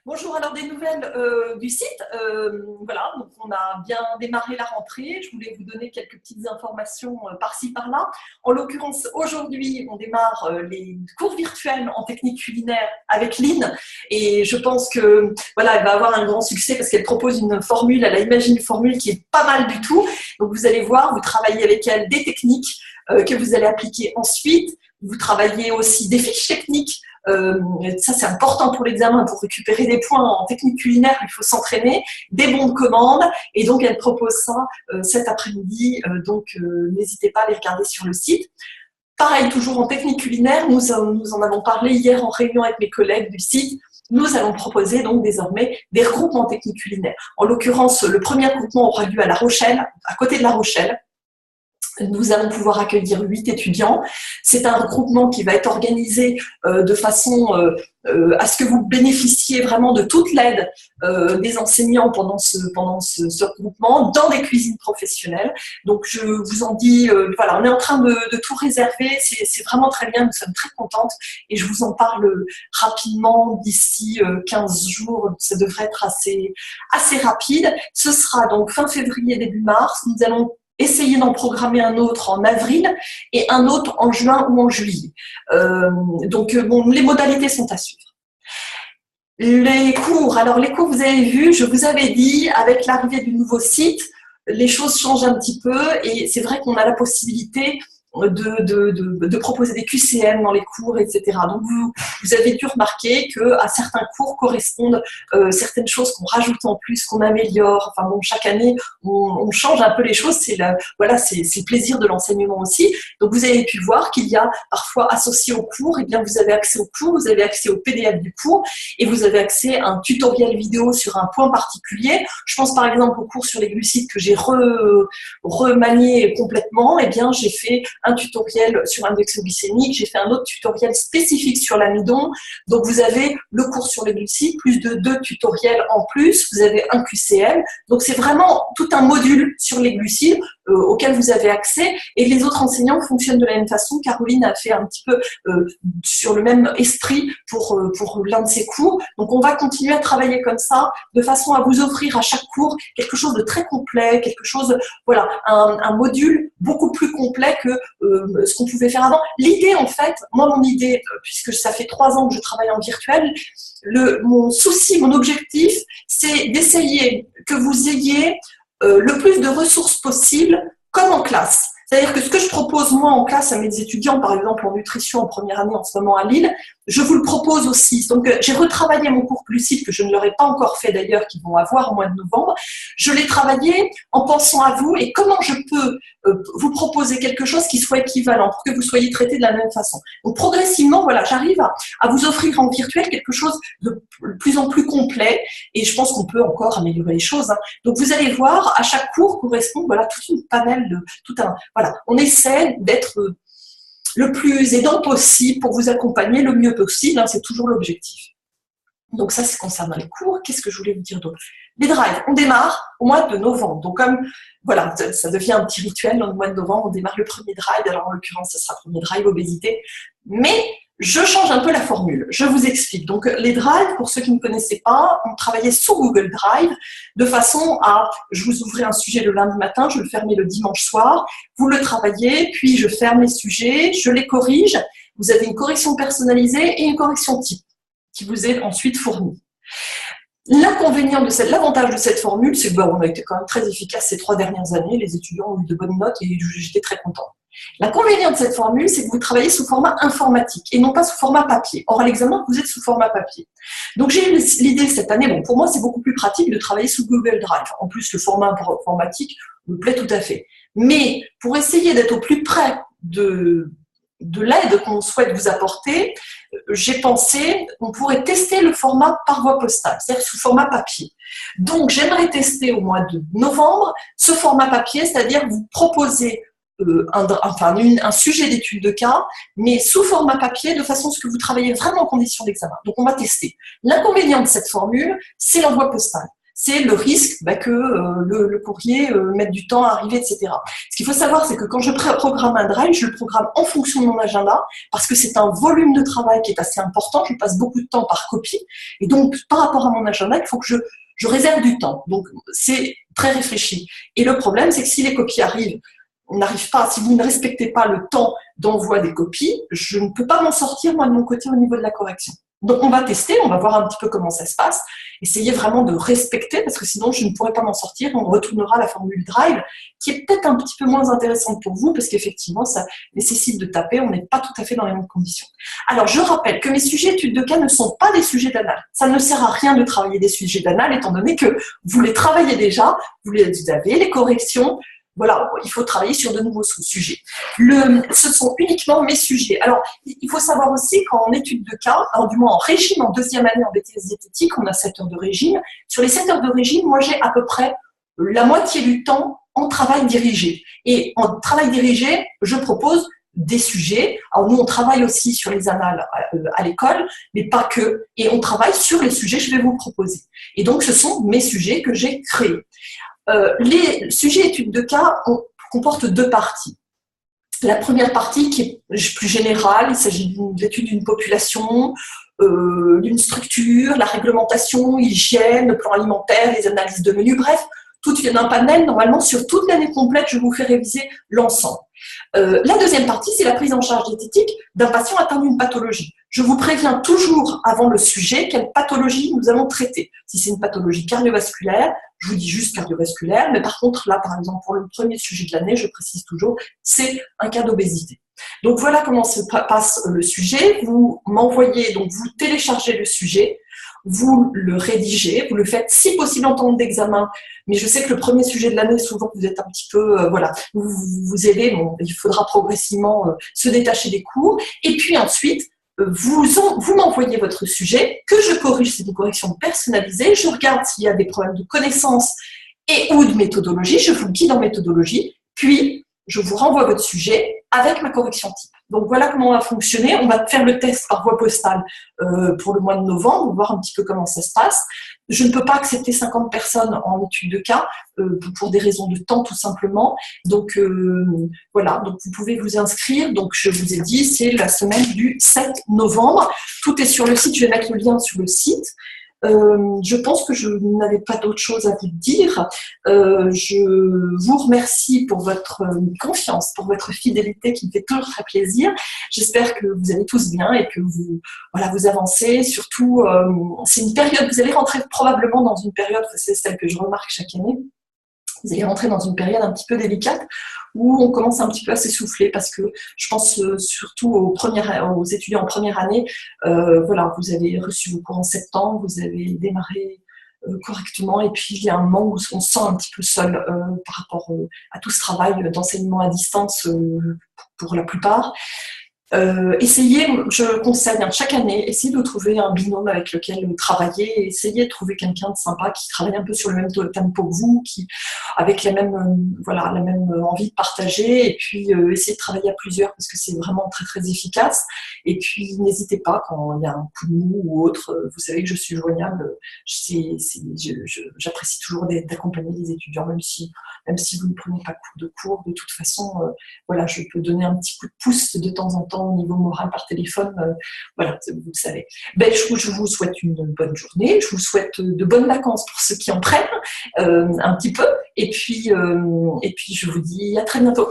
Bonjour, alors des nouvelles du site. Voilà, donc on a bien démarré la rentrée. Je voulais vous donner quelques petites informations par-ci, par-là. En l'occurrence, aujourd'hui, on démarre les cours virtuels en technique culinaire avec Lynn. Et je pense que voilà, elle va avoir un grand succès parce qu'elle propose une formule, elle a imaginé une formule qui est pas mal du tout. Donc vous allez voir, vous travaillez avec elle des techniques que vous allez appliquer ensuite. Vous travaillez aussi des fiches techniques. Ça, c'est important pour l'examen, pour récupérer des points en technique culinaire, il faut s'entraîner, des bons de commande, et donc elle propose ça cet après-midi, donc n'hésitez pas à les regarder sur le site. Pareil, toujours en technique culinaire, nous en avons parlé hier en réunion avec mes collègues du site. Nous allons proposer donc désormais des regroupements techniques culinaires. En l'occurrence, le premier regroupement aura lieu à La Rochelle, à côté de La Rochelle. Nous allons pouvoir accueillir 8 étudiants. C'est un regroupement qui va être organisé de façon à ce que vous bénéficiez vraiment de toute l'aide des enseignants pendant ce regroupement dans des cuisines professionnelles. Donc je vous en dis, voilà, on est en train de tout réserver, c'est vraiment très bien, nous sommes très contentes et je vous en parle rapidement d'ici 15 jours, ça devrait être assez rapide. Ce sera donc fin février, début mars, nous allons essayer d'en programmer un autre en avril et un autre en juin ou en juillet. Donc, bon, les modalités sont à suivre. Les cours, alors les cours, vous avez vu, je vous avais dit, avec l'arrivée du nouveau site, les choses changent un petit peu et c'est vrai qu'on a la possibilité de proposer des QCM dans les cours, etc. Donc vous avez dû remarquer qu'à certains cours correspondent certaines choses qu'on rajoute en plus, qu'on améliore. Enfin bon, chaque année on change un peu les choses. Voilà, c'est le plaisir de l'enseignement aussi. Donc vous avez pu voir qu'il y a parfois associé au cours, et bien vous avez accès au cours, vous avez accès au PDF du cours et vous avez accès à un tutoriel vidéo sur un point particulier. Je pense par exemple au cours sur les glucides que j'ai remanié complètement. Et bien j'ai fait un tutoriel sur l'index glycémique, j'ai fait un autre tutoriel spécifique sur l'amidon. Donc vous avez le cours sur les glucides, plus de 2 tutoriels en plus, vous avez un QCM. Donc c'est vraiment tout un module sur les glucides auquel vous avez accès, et les autres enseignants fonctionnent de la même façon. Caroline a fait un petit peu sur le même esprit pour l'un de ses cours. Donc on va continuer à travailler comme ça, de façon à vous offrir à chaque cours quelque chose de très complet, quelque chose, voilà, un module beaucoup plus complet que ce qu'on pouvait faire avant. L'idée, en fait, moi, mon idée, puisque ça fait 3 ans que je travaille en virtuel, mon souci, mon objectif, c'est d'essayer que vous ayez le plus de ressources possible, comme en classe. C'est-à-dire que ce que je propose moi en classe à mes étudiants, par exemple en nutrition en première année en ce moment à Lille, je vous le propose aussi. Donc j'ai retravaillé mon cours glucides que je ne leur ai pas encore fait d'ailleurs, qu'ils vont avoir au mois de novembre. Je l'ai travaillé en pensant à vous et comment je peux vous proposer quelque chose qui soit équivalent pour que vous soyez traités de la même façon. Donc progressivement, voilà, j'arrive à vous offrir en virtuel quelque chose de plus en plus complet et je pense qu'on peut encore améliorer les choses. Donc vous allez voir, à chaque cours correspond voilà toute une panel de voilà, on essaie d'être le plus aidant possible pour vous accompagner le mieux possible, c'est toujours l'objectif. Donc ça, c'est concernant les cours. Qu'est-ce que je voulais vous dire d'autre? Les drives, on démarre au mois de novembre. Donc comme, voilà, ça devient un petit rituel, dans le mois de novembre, on démarre le premier drive. Alors en l'occurrence, ce sera le premier drive obésité. Mais je change un peu la formule. Je vous explique. Donc les drives, pour ceux qui ne connaissaient pas, on travaillait sous Google Drive de façon à, je vous ouvrais un sujet le lundi matin, je le fermais le dimanche soir, vous le travaillez, puis je ferme les sujets, je les corrige. Vous avez une correction personnalisée et une correction type qui vous est ensuite fournie. L'avantage de cette formule, c'est qu'on a été quand même très efficace ces 3 dernières années. Les étudiants ont eu de bonnes notes et j'étais très contente. L'inconvénient de cette formule, c'est que vous travaillez sous format informatique et non pas sous format papier. Or, à l'examen, vous êtes sous format papier. Donc, j'ai eu l'idée cette année, bon, pour moi, c'est beaucoup plus pratique de travailler sous Google Drive. En plus, le format informatique me plaît tout à fait. Mais pour essayer d'être au plus près de l'aide qu'on souhaite vous apporter, j'ai pensé qu'on pourrait tester le format par voie postale, c'est-à-dire sous format papier. Donc, j'aimerais tester au mois de novembre ce format papier, c'est-à-dire vous proposer un sujet d'étude de cas, mais sous format papier, de façon à ce que vous travaillez vraiment en conditions d'examen. Donc, on va tester. L'inconvénient de cette formule, c'est l'envoi postal. c'est le risque que le courrier mette du temps à arriver, etc. Ce qu'il faut savoir, c'est que quand je programme un drive, je le programme en fonction de mon agenda, parce que c'est un volume de travail qui est assez important, je passe beaucoup de temps par copie, et donc par rapport à mon agenda, il faut que je réserve du temps. Donc c'est très réfléchi. Et le problème, c'est que si les copies arrivent, on n'arrive pas, si vous ne respectez pas le temps d'envoi des copies, je ne peux pas m'en sortir, moi, de mon côté, au niveau de la correction. Donc, on va tester, on va voir un petit peu comment ça se passe. Essayez vraiment de respecter, parce que sinon, je ne pourrais pas m'en sortir. On retournera à la formule Drive, qui est peut-être un petit peu moins intéressante pour vous, parce qu'effectivement, ça nécessite de taper. On n'est pas tout à fait dans les mêmes conditions. Alors, je rappelle que mes sujets études de cas ne sont pas des sujets d'anal. Ça ne sert à rien de travailler des sujets d'anal, étant donné que vous les travaillez déjà, vous avez les corrections. Voilà, il faut travailler sur de nouveaux sujets. Ce sont uniquement mes sujets. Alors, il faut savoir aussi qu'en études de cas, alors du moins en régime, en deuxième année en BTS diététique, on a 7 heures de régime. Sur les 7 heures de régime, moi j'ai à peu près la moitié du temps en travail dirigé. Et en travail dirigé, je propose des sujets. Alors nous, on travaille aussi sur les annales à l'école, mais pas que. Et on travaille sur les sujets que je vais vous proposer. Et donc, ce sont mes sujets que j'ai créés. Les sujets études de cas comportent 2 parties. La première partie qui est plus générale, il s'agit d'une étude d'une population, d'une structure, la réglementation, hygiène, le plan alimentaire, les analyses de menus, bref, tout un panel. Normalement, sur toute l'année complète, je vous fais réviser l'ensemble. La deuxième partie, c'est la prise en charge diététique d'un patient atteint d'une pathologie. Je vous préviens toujours avant le sujet quelle pathologie nous allons traiter. Si c'est une pathologie cardiovasculaire, je vous dis juste cardiovasculaire, mais par contre, là, par exemple, pour le premier sujet de l'année, je précise toujours, c'est un cas d'obésité. Donc voilà comment se passe le sujet. Vous m'envoyez, donc vous téléchargez le sujet, vous le rédigez, vous le faites si possible en temps d'examen, mais je sais que le premier sujet de l'année, souvent vous êtes un petit peu, voilà, vous aidez, bon, il faudra progressivement se détacher des cours, et puis ensuite, vous m'envoyez votre sujet, que je corrige, c'est une correction personnalisée, je regarde s'il y a des problèmes de connaissance et ou de méthodologie, je vous guide en méthodologie, puis je vous renvoie votre sujet avec ma correction type. Donc voilà comment on va fonctionner. On va faire le test par voie postale pour le mois de novembre, voir un petit peu comment ça se passe. Je ne peux pas accepter 50 personnes en étude de cas pour des raisons de temps tout simplement. Donc voilà, donc vous pouvez vous inscrire. Donc je vous ai dit, c'est la semaine du 7 novembre. Tout est sur le site, je vais mettre le lien sur le site. Je pense que je n'avais pas d'autre chose à vous dire. Je vous remercie pour votre confiance, pour votre fidélité qui me fait toujours très plaisir. J'espère que vous allez tous bien et que vous avancez. Surtout, c'est une période, vous allez rentrer probablement dans une période, c'est celle que je remarque chaque année, vous allez rentrer dans une période un petit peu délicate où on commence un petit peu à s'essouffler parce que je pense surtout aux étudiants en première année. Voilà, vous avez reçu vos cours en septembre, vous avez démarré correctement et puis il y a un moment où on se sent un petit peu seul par rapport à tout ce travail d'enseignement à distance pour la plupart. Essayez, je conseille chaque année, essayez de trouver un binôme avec lequel travailler, essayez de trouver quelqu'un de sympa qui travaille un peu sur le même tempo que vous, qui avec la même envie de partager, et puis essayez de travailler à plusieurs parce que c'est vraiment très très efficace. Et puis n'hésitez pas quand il y a un coup de mou ou autre, vous savez que je suis joignable. J'apprécie toujours d'accompagner les étudiants, même si vous ne prenez pas de cours, de toute façon, voilà, je peux donner un petit coup de pouce de temps en temps au niveau moral par téléphone, voilà, vous le savez. Ben, je vous souhaite une bonne journée, je vous souhaite de bonnes vacances pour ceux qui en prennent un petit peu, et puis je vous dis à très bientôt.